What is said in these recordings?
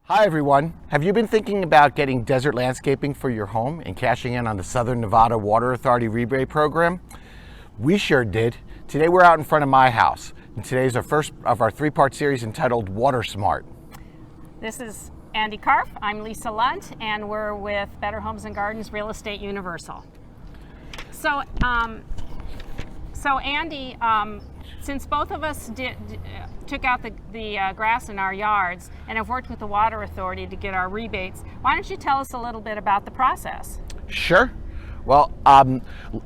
Hi everyone. Have you been thinking about getting desert landscaping for your home and cashing in on the Southern Nevada Water Authority rebate program? We sure did. Today we're out in front of my house, and today's our first of our three-part series entitled Water Smart. This is Andy Karpf. I'm Lisa Lundt, and we're with Better Homes and Gardens Real Estate Universal. So Andy, since both of us took out the grass in our yards and have worked with the Water Authority to get our rebates, why don't you tell us a little bit about the process? Sure. Well,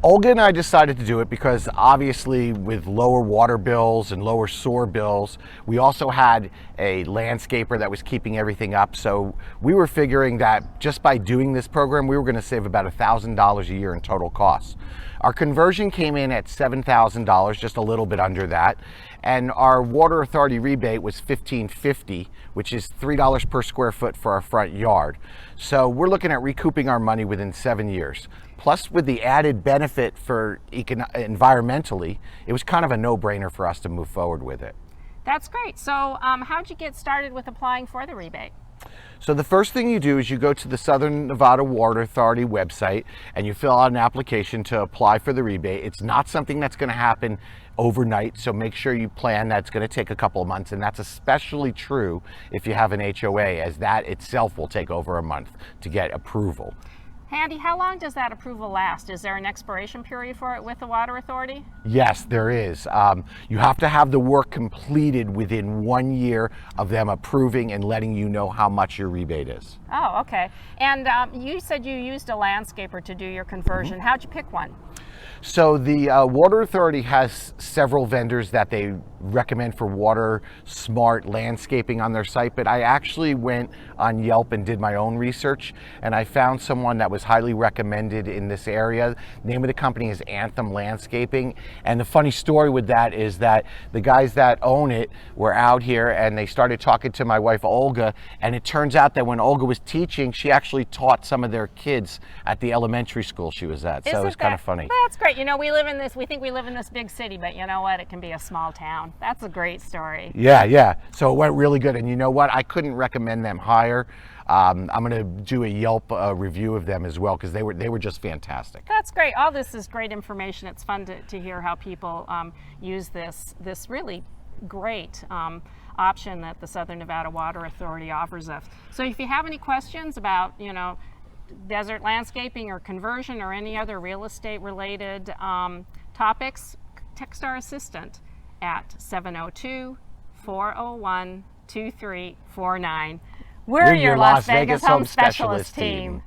Olga and I decided to do it because obviously with lower water bills and lower sewer bills, we also had a landscaper that was keeping everything up. So we were figuring that just by doing this program, we were going to save about $1,000 a year in total costs. Our conversion came in at $7,000, just a little bit under that. And our Water Authority rebate was $1,550, which is $3 per square foot for our front yard. So we're looking at recouping our money within 7 years. Plus, with the added benefit for environmentally, it was kind of a no-brainer for us to move forward with it. That's great. So how'd you get started with applying for the rebate? So the first thing you do is you go to the Southern Nevada Water Authority website and you fill out an application to apply for the rebate. It's not something that's going to happen overnight, so make sure you plan. That's going to take a couple of months, and that's especially true if you have an HOA, as that itself will take over a month to get approval. Andy, how long does that approval last? Is there an expiration period for it with the Water Authority? Yes, there is. You have to have the work completed within 1 year of them approving and letting you know how much your rebate is. Oh, okay. And you said you used a landscaper to do your conversion. How'd you pick one? So the Water Authority has several vendors that they recommend for water smart landscaping on their site, but I actually went on Yelp and did my own research, and I found someone that was highly recommended in this area. The name of the company is Anthem Landscaping, and the funny story with that is that the guys that own it were out here and they started talking to my wife Olga, and it turns out that when Olga was teaching, she actually taught some of their kids at the elementary school she was at. So it was kind of funny. That's great. You know, we think we live in this big city, but you know what? It can be a small town. That's a great story. Yeah. So it went really good. And you know what? I couldn't recommend them higher. I'm going to do a Yelp review of them as well because they were just fantastic. That's great. All this is great information. It's fun to hear how people use this really great option that the Southern Nevada Water Authority offers us. So if you have any questions about, you know, desert landscaping or conversion or any other real estate related topics, text our assistant at 702-401-2349. We're your Las Vegas Home Specialist team.